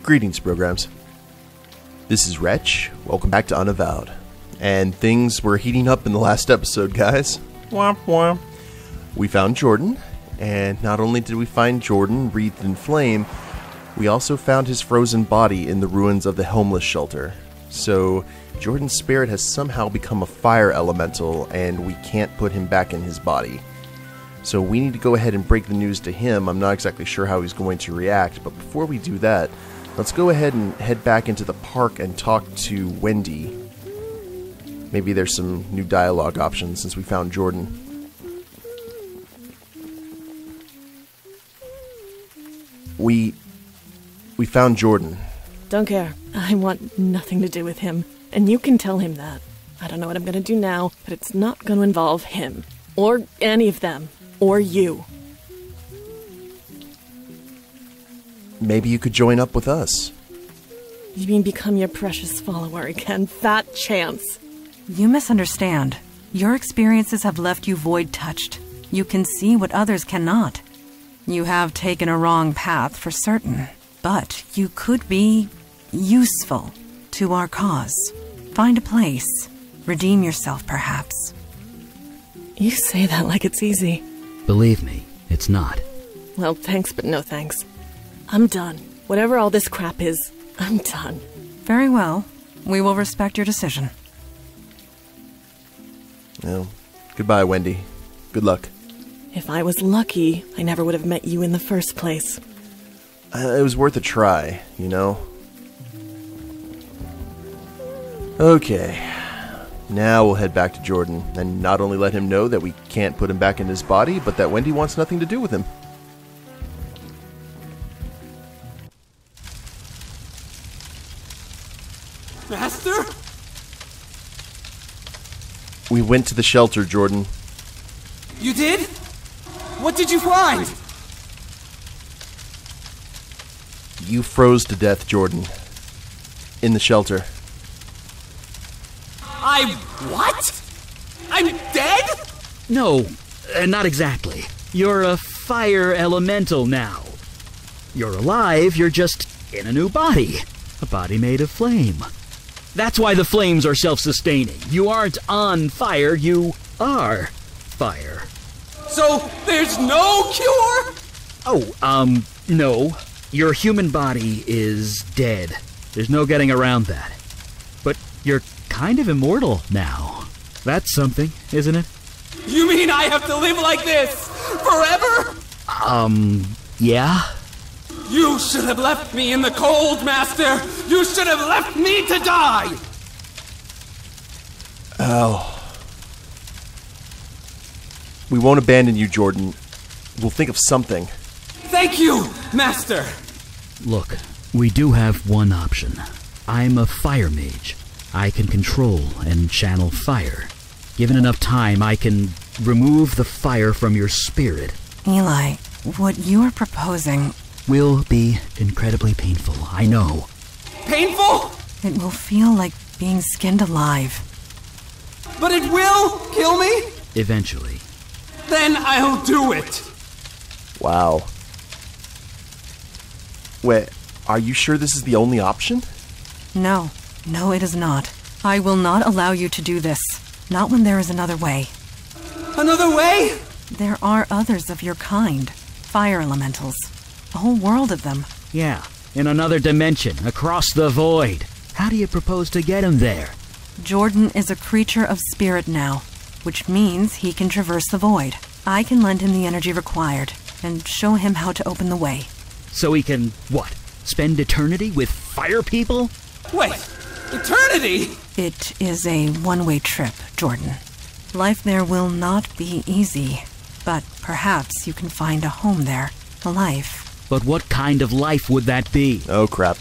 Greetings, programs. This is Wretch. Welcome back to Unavowed. And things were heating up in the last episode, guys. Womp womp. We found Jordon, and not only did we find Jordon wreathed in flame, we also found his frozen body in the ruins of the homeless shelter. So, Jordon's spirit has somehow become a fire elemental, and we can't put him back in his body. So we need to go ahead and break the news to him. I'm not exactly sure how he's going to react, but before we do that, let's go ahead and head back into the park and talk to Wendy. Maybe there's some new dialogue options since we found Jordon. We found Jordon. Don't care. I want nothing to do with him. And you can tell him that. I don't know what I'm gonna do now, but it's not gonna involve him. Or any of them. Or you. Maybe you could join up with us. You mean become your precious follower again? Fat chance. You misunderstand. Your experiences have left you void-touched. You can see what others cannot. You have taken a wrong path for certain, but you could be useful to our cause. Find a place. Redeem yourself, perhaps. You say that like it's easy. Believe me, it's not. Well, thanks, but no thanks. I'm done. Whatever all this crap is, I'm done. Very well. We will respect your decision. Well, goodbye, Wendy. Good luck. If I was lucky, I never would have met you in the first place. It was worth a try, you know? Okay. Now we'll head back to Jordon, and not only let him know that we can't put him back in his body, but that Wendy wants nothing to do with him. Master? We went to the shelter, Jordon. You did? What did you find? You froze to death, Jordon. In the shelter. What? I'm dead? No, not exactly. You're a fire elemental now. You're alive, you're just in a new body. A body made of flame. That's why the flames are self-sustaining. You aren't on fire, you are fire. So, there's no cure? No. Your human body is dead. There's no getting around that. But you're kind of immortal now. That's something, isn't it? You mean I have to live like this? Forever? Yeah? You should have left me in the cold, Master! You should have left me to die! Oh. We won't abandon you, Jordon. We'll think of something. Thank you, Master! Look, we do have one option. I'm a fire mage. I can control and channel fire. Given enough time, I can remove the fire from your spirit. Eli, what you are proposing... will be incredibly painful, I know. Painful? It will feel like being skinned alive. But it will kill me? Eventually. Then I'll do it. Wow. Wait, are you sure this is the only option? No, it is not. I will not allow you to do this. Not when there is another way. Another way? There are others of your kind. Fire elementals. A whole world of them. Yeah, in another dimension, across the void. How do you propose to get him there? Jordon is a creature of spirit now, which means he can traverse the void. I can lend him the energy required, and show him how to open the way. So he can, what, spend eternity with fire people? Wait, eternity? It is a one-way trip, Jordon. Life there will not be easy, but perhaps you can find a home there, a life. But what kind of life would that be? Oh, crap.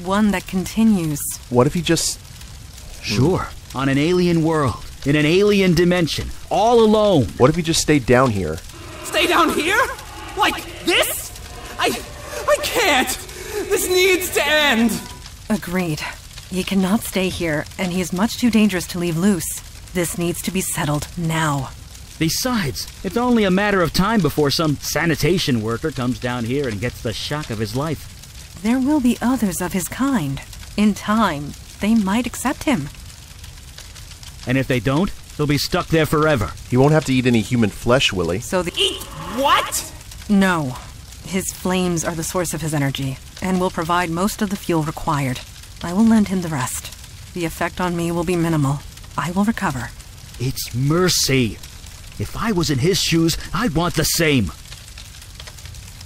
One that continues. What if he just... Sure, on an alien world, in an alien dimension, all alone. What if he just stayed down here? Stay down here? Like this? I can't! This needs to end! Agreed. He cannot stay here, and he is much too dangerous to leave loose. This needs to be settled now. Besides, it's only a matter of time before some sanitation worker comes down here and gets the shock of his life. There will be others of his kind. In time, they might accept him. And if they don't, they'll be stuck there forever. He won't have to eat any human flesh, will he? So the... Eat what? No. His flames are the source of his energy, and will provide most of the fuel required. I will lend him the rest. The effect on me will be minimal. I will recover. It's mercy. If I was in his shoes, I'd want the same.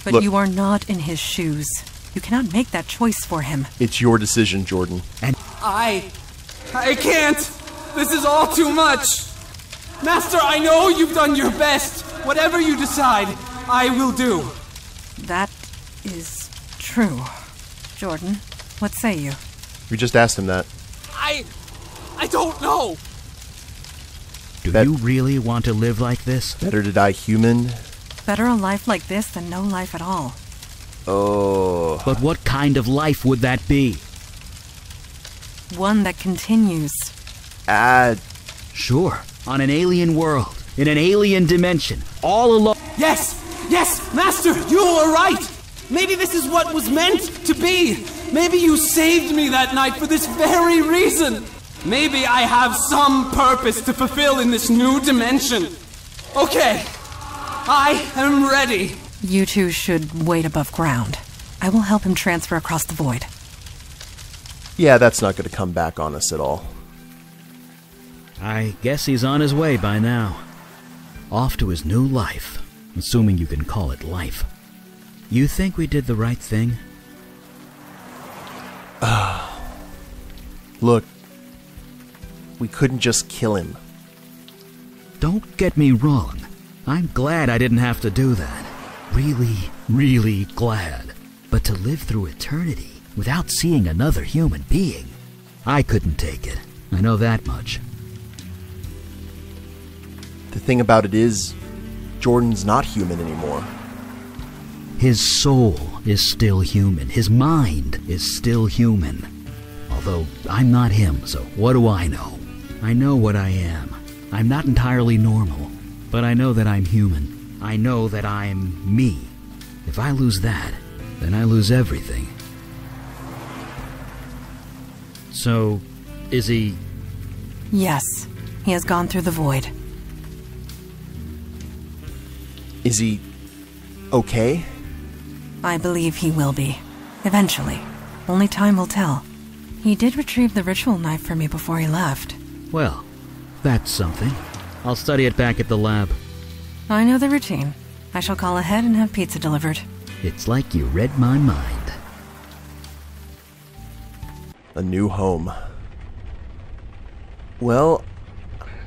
But Look. You are not in his shoes. You cannot make that choice for him. It's your decision, Jordon. And I can't. This is all too much. Master, I know you've done your best. Whatever you decide, I will do. That is true. Jordon, what say you? We just asked him that. I don't know. do That- you really want to live like this? Better to die human? Better a life like this than no life at all. Oh. But what kind of life would that be? One that continues. Sure, on an alien world, in an alien dimension, all alone. Yes, Master, you are right. Maybe this is what was meant to be. Maybe you saved me that night for this very reason. Maybe I have some purpose to fulfill in this new dimension. Okay, I am ready. You two should wait above ground. I will help him transfer across the void. Yeah, that's not going to come back on us at all. I guess he's on his way by now. Off to his new life, assuming you can call it life. You think we did the right thing? Look, we couldn't just kill him. Don't get me wrong. I'm glad I didn't have to do that. Really, really glad. But to live through eternity without seeing another human being, I couldn't take it. I know that much. The thing about it is, Jordan's not human anymore. His soul is still human. His mind is still human. Although I'm not him, so what do I know? I know what I am. I'm not entirely normal, but I know that I'm human. I know that I'm me. If I lose that, then I lose everything. So, is he... Yes, he has gone through the void. Is he okay? I believe he will be. Eventually. Only time will tell. He did retrieve the ritual knife for me before he left. Well, that's something. I'll study it back at the lab. I know the routine. I shall call ahead and have pizza delivered. It's like you read my mind. A new home. Well,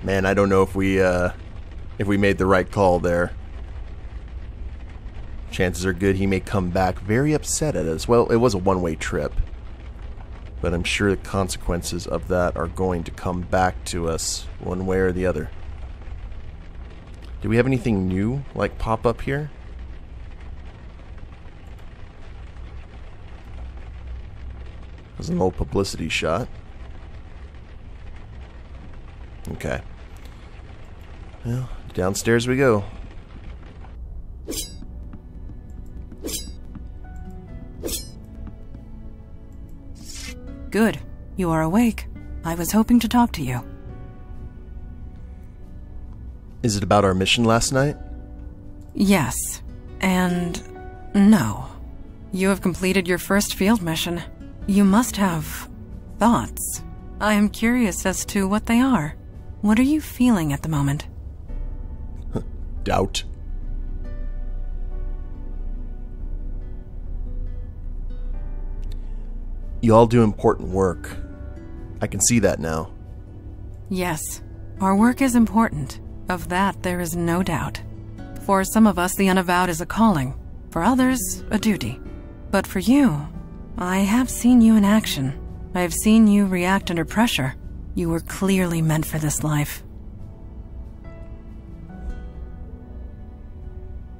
man, I don't know if we made the right call there. Chances are good he may come back very upset at us. Well, it was a one-way trip, but I'm sure the consequences of that are going to come back to us one way or the other. Do we have anything new, like, pop up here? That was an old publicity shot. Okay. Well, downstairs we go. Good. You are awake. I was hoping to talk to you. Is it about our mission last night? Yes. And no. You have completed your first field mission. You must have thoughts. I am curious as to what they are. What are you feeling at the moment? Doubt. You all do important work. I can see that now. Yes. Our work is important. Of that, there is no doubt. For some of us, the Unavowed is a calling. For others, a duty. But for you, I have seen you in action. I have seen you react under pressure. You were clearly meant for this life.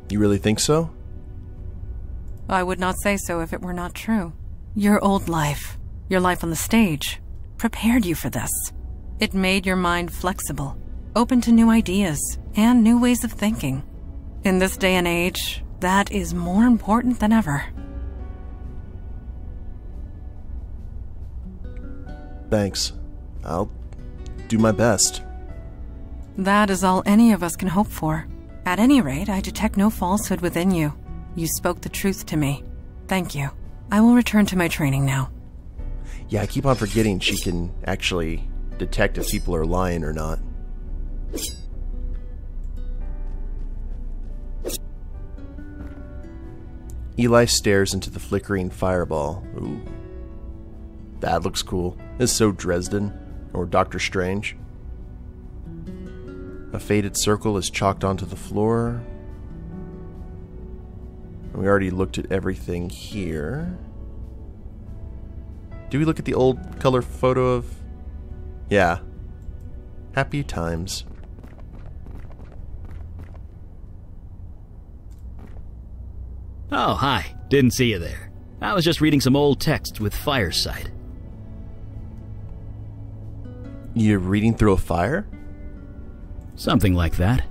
You really think so? I would not say so if it were not true. Your old life, your life on the stage, prepared you for this. It made your mind flexible, open to new ideas and new ways of thinking. In this day and age, that is more important than ever. Thanks. I'll do my best. That is all any of us can hope for. At any rate, I detect no falsehood within you. You spoke the truth to me. Thank you. I will return to my training now. Yeah, I keep on forgetting she can actually detect if people are lying or not. Eli stares into the flickering fireball. Ooh. That looks cool. It's so Dresden, or Doctor Strange. A faded circle is chalked onto the floor. We already looked at everything here. Did we look at the old color photo of... Yeah. Happy times. Oh, hi. Didn't see you there. I was just reading some old texts with Firesight. You're reading through a fire? Something like that.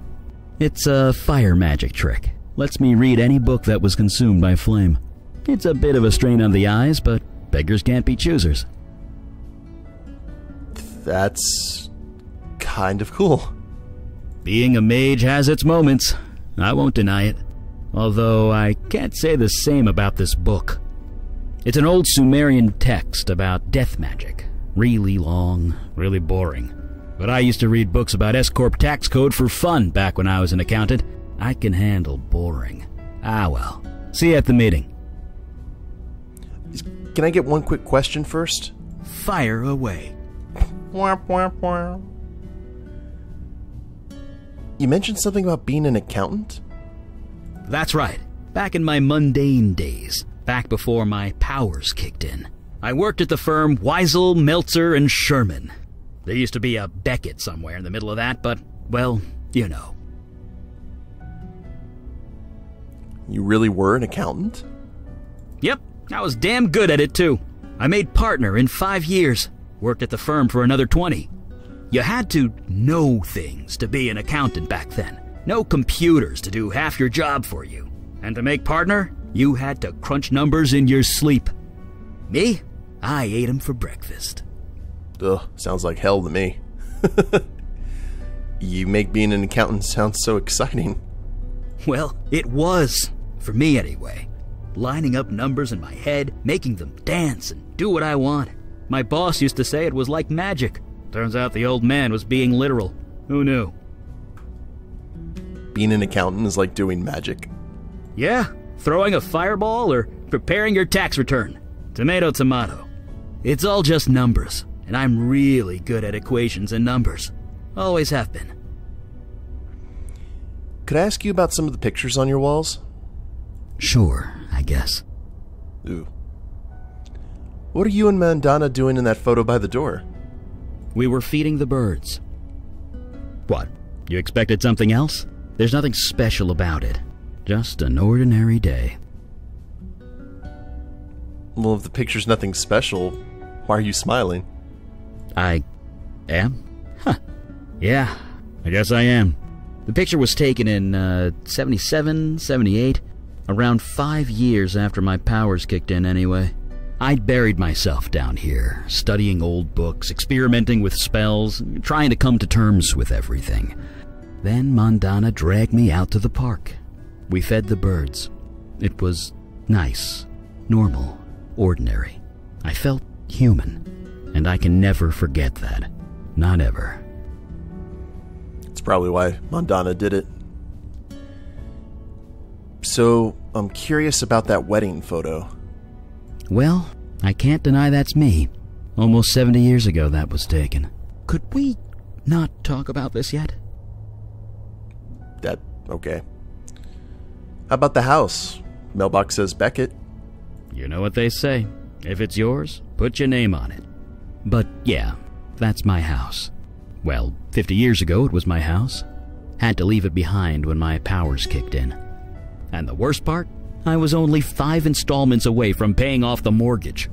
It's a fire magic trick. Lets me read any book that was consumed by flame. It's a bit of a strain on the eyes, but beggars can't be choosers. That's kind of cool. Being a mage has its moments. I won't deny it. Although I can't say the same about this book. It's an old Sumerian text about death magic. Really long, really boring. But I used to read books about S-Corp tax code for fun back when I was an accountant. I can handle boring. Ah well. See you at the meeting. Can I get one quick question first? Fire away. Womp, womp, womp. You mentioned something about being an accountant? That's right. Back in my mundane days. Back before my powers kicked in. I worked at the firm Weisel, Meltzer, and Sherman. There used to be a Becket somewhere in the middle of that, but, well, you know. You really were an accountant? Yep, I was damn good at it, too. I made partner in 5 years. Worked at the firm for another 20. You had to know things to be an accountant back then. No computers to do half your job for you. And to make partner, you had to crunch numbers in your sleep. Me? I ate 'em for breakfast. Ugh, sounds like hell to me. You make being an accountant sound so exciting. Well, it was. For me, anyway. Lining up numbers in my head, making them dance and do what I want. My boss used to say it was like magic. Turns out the old man was being literal. Who knew? Being an accountant is like doing magic. Yeah, throwing a fireball or preparing your tax return. Tomato, tomato. It's all just numbers, and I'm really good at equations and numbers. Always have been. Could I ask you about some of the pictures on your walls? Sure, I guess. Ooh. What are you and Mandala doing in that photo by the door? We were feeding the birds. What? You expected something else? There's nothing special about it. Just an ordinary day. Well, if the picture's nothing special, why are you smiling? I am? Huh. Yeah, I guess I am. The picture was taken in 77, 78, around 5 years after my powers kicked in anyway. I'd buried myself down here, studying old books, experimenting with spells, trying to come to terms with everything. Then Mandala dragged me out to the park. We fed the birds. It was nice, normal, ordinary. I felt human, and I can never forget that. Not ever. It's probably why Mandala did it. So, I'm curious about that wedding photo. Well, I can't deny that's me. Almost 70 years ago that was taken. Could we not talk about this yet? Okay. How about the house? Mailbox says Becket. You know what they say. If it's yours, put your name on it. But yeah, that's my house. Well, 50 years ago it was my house. Had to leave it behind when my powers kicked in. And the worst part? I was only 5 installments away from paying off the mortgage.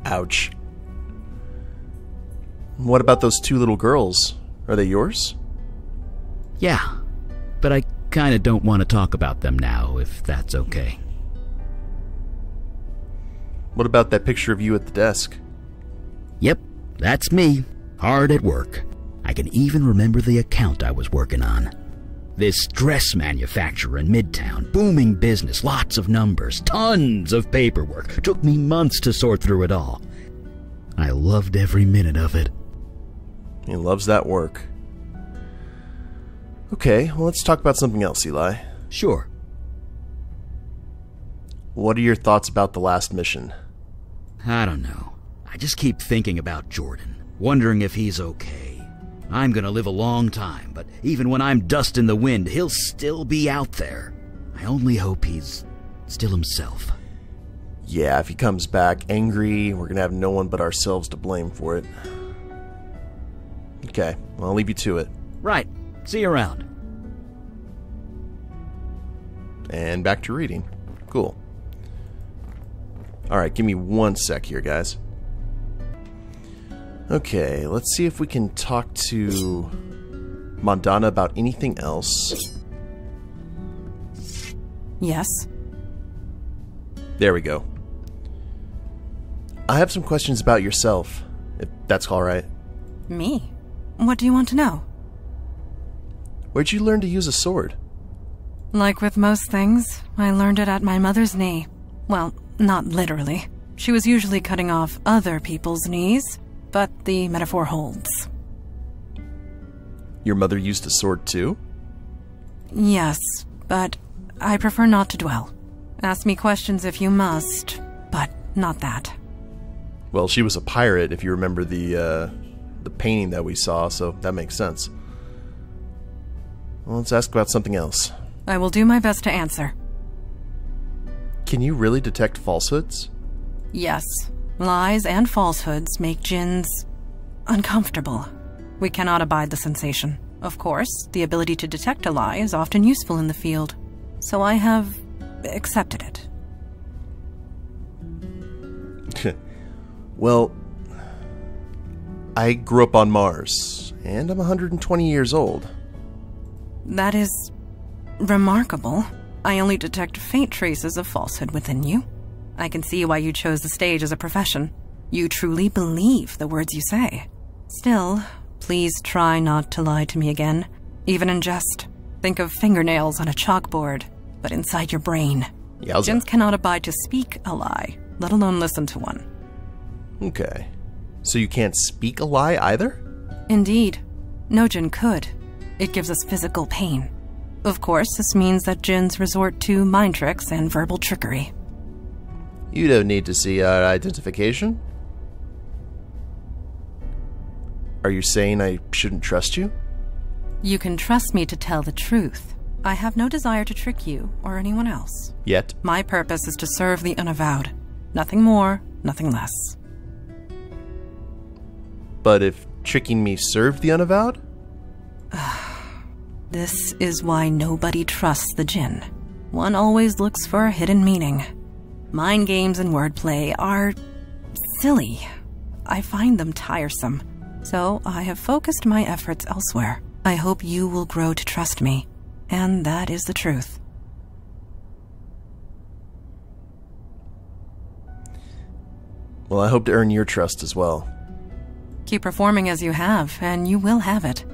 Ouch. What about those 2 little girls? Are they yours? Yeah, but I kinda don't want to talk about them now, if that's okay. What about that picture of you at the desk? Yep, That's me, hard at work. I can even remember the account I was working on. This dress manufacturer in Midtown, booming business, lots of numbers, tons of paperwork. Took me months to sort through it all. I loved every minute of it. He loves that work. Okay, well, let's talk about something else, Eli. Sure. What are your thoughts about the last mission? I don't know. I just keep thinking about Jordon, wondering if he's okay. I'm gonna live a long time, but even when I'm dust in the wind, he'll still be out there. I only hope he's still himself. Yeah, if he comes back angry, we're gonna have no one but ourselves to blame for it. Okay, well, I'll leave you to it. Right. See you around. And back to reading. Cool. Alright, give me 1 sec here, guys. Okay, let's see if we can talk to Mandala about anything else. Yes? There we go. I have some questions about yourself, if that's alright. Me? What do you want to know? Where'd you learn to use a sword? Like with most things, I learned it at my mother's knee. Well, not literally. She was usually cutting off other people's knees, but the metaphor holds. Your mother used a sword too? Yes, but I prefer not to dwell. Ask me questions if you must, but not that. Well, she was a pirate, if you remember the painting that we saw, so that makes sense. Well, let's ask about something else. I will do my best to answer. Can you really detect falsehoods? Yes. Lies and falsehoods make jinns uncomfortable. We cannot abide the sensation. Of course, the ability to detect a lie is often useful in the field, so I have accepted it. Well, I grew up on Mars, and I'm 120 years old. That is remarkable. I only detect faint traces of falsehood within you. I can see why you chose the stage as a profession. You truly believe the words you say. Still, please try not to lie to me again, even in jest. Think of fingernails on a chalkboard, but inside your brain. Yowza. Jinns cannot abide to speak a lie, let alone listen to one. Okay. So you can't speak a lie either? Indeed. No jinn could. It gives us physical pain. Of course, this means that jinns resort to mind tricks and verbal trickery. You don't need to see our identification. Are you saying I shouldn't trust you? You can trust me to tell the truth. I have no desire to trick you or anyone else. Yet? My purpose is to serve the Unavowed. Nothing more, nothing less. But if tricking me served the Unavowed? This is why nobody trusts the jinn. One always looks for a hidden meaning. Mind games and wordplay are silly. I find them tiresome, so I have focused my efforts elsewhere. I hope you will grow to trust me, and that is the truth. Well, I hope to earn your trust as well. Keep performing as you have, and you will have it.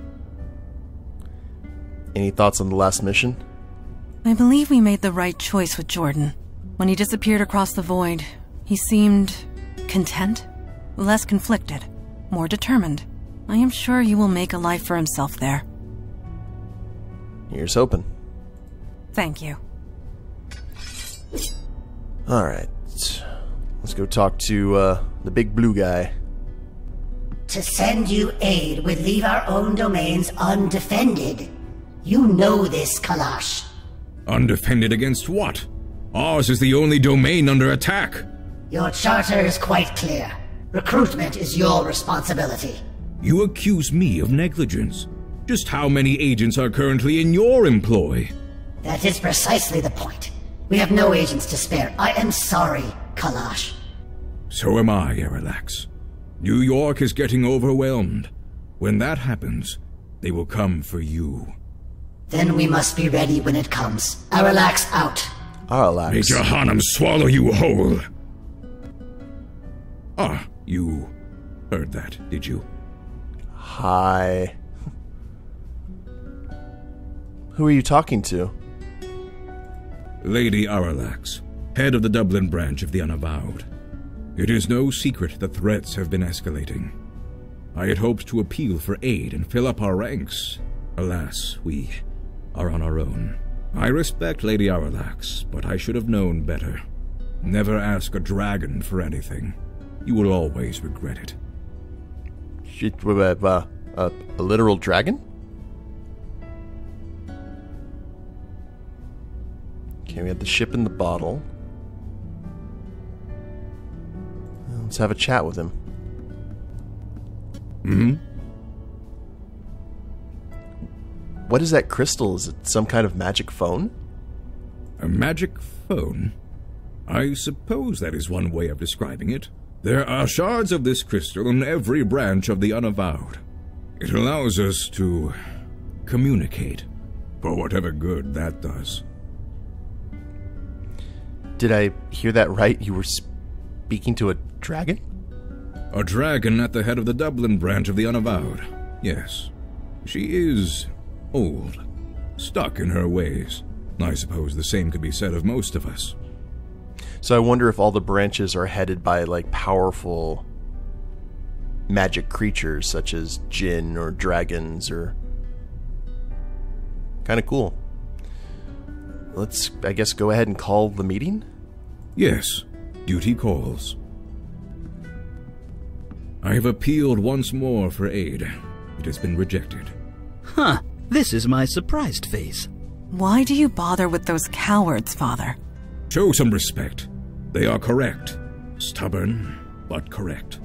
Any thoughts on the last mission? I believe we made the right choice with Jordon. When he disappeared across the void, he seemed content, less conflicted, more determined. I am sure he will make a life for himself there. Here's hoping. Thank you. Alright. Let's go talk to the big blue guy. To send you aid would leave our own domains undefended. You know this, Kalash. Undefended against what? Ours is the only domain under attack. Your charter is quite clear. Recruitment is your responsibility. You accuse me of negligence. Just how many agents are currently in your employ? That is precisely the point. We have no agents to spare. I am sorry, Kalash. So am I, Erelax. New York is getting overwhelmed. When that happens, they will come for you. Then we must be ready when it comes. Erelax out. Erelax. May Jahannam swallow you whole. Ah, you heard that, did you? Hi. Who are you talking to? Lady Aralax, head of the Dublin branch of the Unavowed. It is no secret that threats have been escalating. I had hoped to appeal for aid and fill up our ranks. Alas, we are on our own. I respect Lady Aralax, but I should have known better. Never ask a dragon for anything. You will always regret it. A literal dragon? Okay, we have the ship in the bottle. Let's have a chat with him. What is that crystal? Is it some kind of magic phone? A magic phone? I suppose that is one way of describing it. There are shards of this crystal in every branch of the Unavowed. It allows us to communicate, for whatever good that does. Did I hear that right? You were speaking to a dragon? A dragon at the head of the Dublin branch of the Unavowed. Yes. She is old, stuck in her ways. I suppose the same could be said of most of us. So I wonder if all the branches are headed by, like, powerful magic creatures such as djinn or dragons or... Kind of cool. Let's, I guess, go ahead and call the meeting? Yes, duty calls. I have appealed once more for aid. It has been rejected. Huh, this is my surprised face. Why do you bother with those cowards, Father? Show some respect. They are correct. Stubborn, but correct.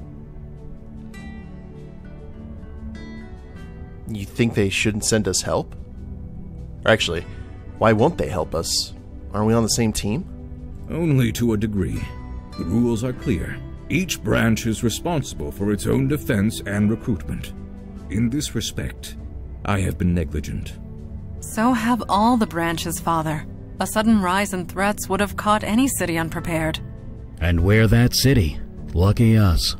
You think they shouldn't send us help? Or actually, why won't they help us? Aren't we on the same team? Only to a degree. The rules are clear. Each branch is responsible for its own defense and recruitment. In this respect, I have been negligent. So have all the branches, Father. A sudden rise in threats would have caught any city unprepared. And we're that city. Lucky us.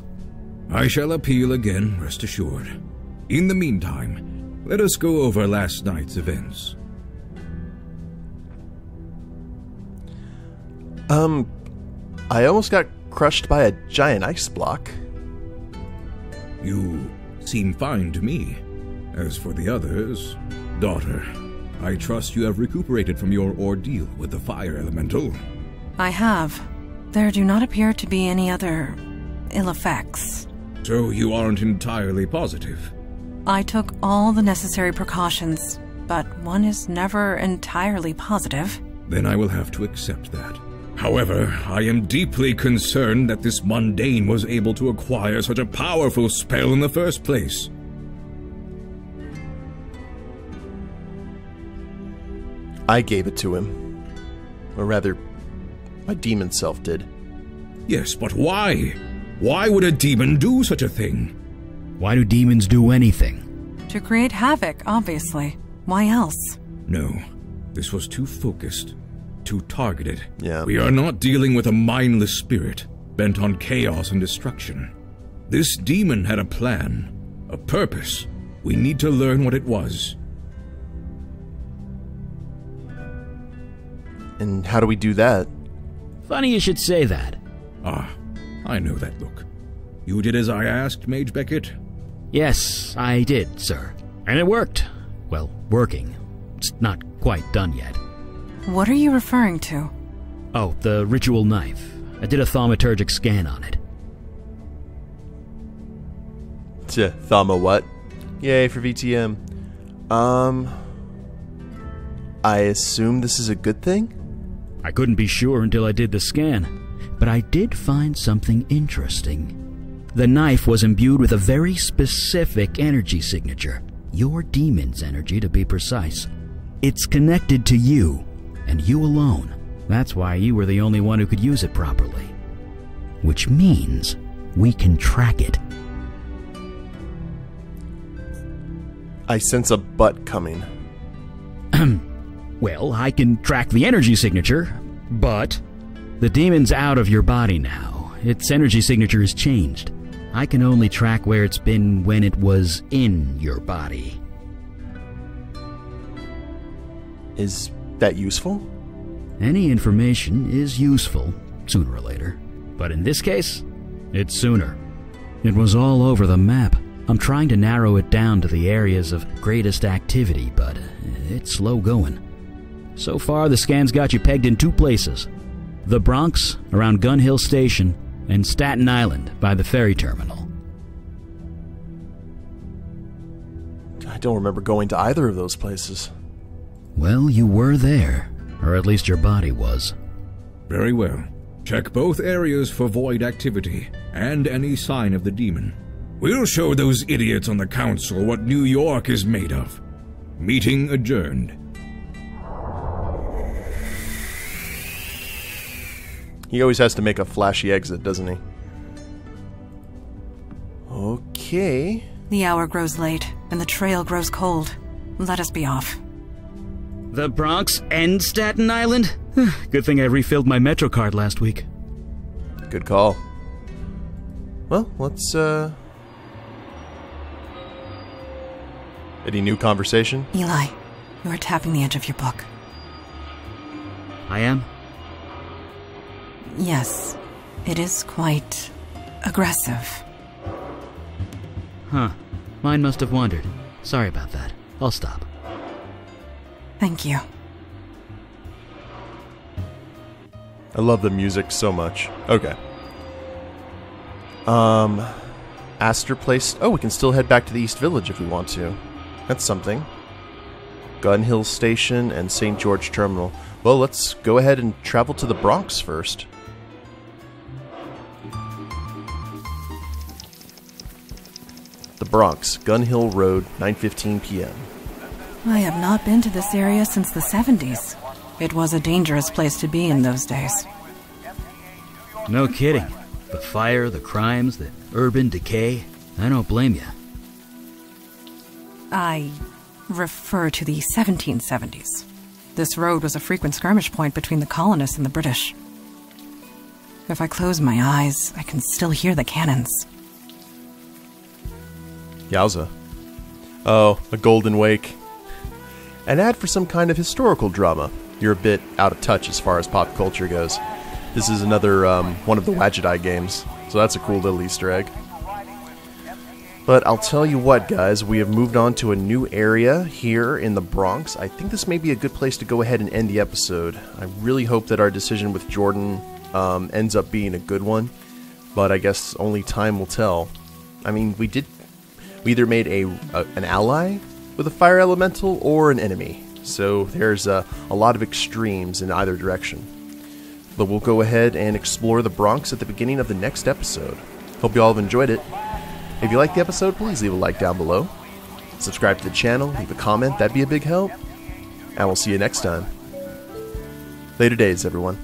I shall appeal again, rest assured. In the meantime, let us go over last night's events. I almost got crushed by a giant ice block. You seem fine to me. As for the others, daughter, I trust you have recuperated from your ordeal with the fire elemental. I have. There do not appear to be any other ill effects. So you aren't entirely positive? I took all the necessary precautions, but one is never entirely positive. Then I will have to accept that. However, I am deeply concerned that this mundane was able to acquire such a powerful spell in the first place. I gave it to him. Or rather, my demon self did. Yes, but why? Why would a demon do such a thing? Why do demons do anything? To create havoc, obviously. Why else? No, this was too focused, too targeted. Yeah. We are not dealing with a mindless spirit, bent on chaos and destruction. This demon had a plan, a purpose. We need to learn what it was. And how do we do that? Funny you should say that. Ah, I know that look. You did as I asked, Mage Becket? Yes, I did, sir. And it worked. Well, working. It's not quite done yet. What are you referring to? Oh, the ritual knife. I did a thaumaturgic scan on it. Thama what? Yay for VTM. I assume this is a good thing? I couldn't be sure until I did the scan, but I did find something interesting. The knife was imbued with a very specific energy signature. Your demon's energy, to be precise. It's connected to you, and you alone. That's why you were the only one who could use it properly. Which means we can track it. I sense a butt coming. Well, I can track the energy signature, but the demon's out of your body now. Its energy signature is changed. I can only track where it's been when it was in your body. Is that useful? Any information is useful, sooner or later. But in this case, it's sooner. It was all over the map. I'm trying to narrow it down to the areas of greatest activity, but it's slow going. So far, the scan's got you pegged in 2 places. The Bronx, around Gun Hill Station, and Staten Island, by the ferry terminal. I don't remember going to either of those places. Well, you were there. Or at least your body was. Very well. Check both areas for void activity and any sign of the demon. We'll show those idiots on the council what New York is made of. Meeting adjourned. He always has to make a flashy exit, doesn't he? Okay. The hour grows late, and the trail grows cold. Let us be off. The Bronx and Staten Island? Good thing I refilled my Metro card last week. Good call. Well, let's, Any new conversation? Eli, you are tapping the edge of your book. I am? Yes. It is quite aggressive. Huh. Mine must have wandered. Sorry about that. I'll stop. Thank you. I love the music so much. Okay. Astor Place. Oh, we can still head back to the East Village if we want to. That's something. Gun Hill Station and St. George Terminal. Well, let's go ahead and travel to the Bronx first. The Bronx, Gun Hill Road, 9:15 p.m. I have not been to this area since the 70s. It was a dangerous place to be in those days. No kidding. The fire, the crimes, the urban decay. I don't blame you. I refer to the 1770s. This road was a frequent skirmish point between the colonists and the British. If I close my eyes, I can still hear the cannons. Yowza. Oh, a Golden Wake. An ad for some kind of historical drama. You're a bit out of touch as far as pop culture goes. This is another one of the Wadjet games, so that's a cool little Easter egg. But I'll tell you what, guys, we have moved on to a new area here in the Bronx. I think this may be a good place to go ahead and end the episode. I really hope that our decision with Jordon ends up being a good one, but I guess only time will tell. I mean, we either made an ally with a fire elemental or an enemy, so there's a lot of extremes in either direction. But we'll go ahead and explore the Bronx at the beginning of the next episode. Hope you all have enjoyed it. If you liked the episode, please leave a like down below. Subscribe to the channel, leave a comment, that'd be a big help. And we'll see you next time. Later days, everyone.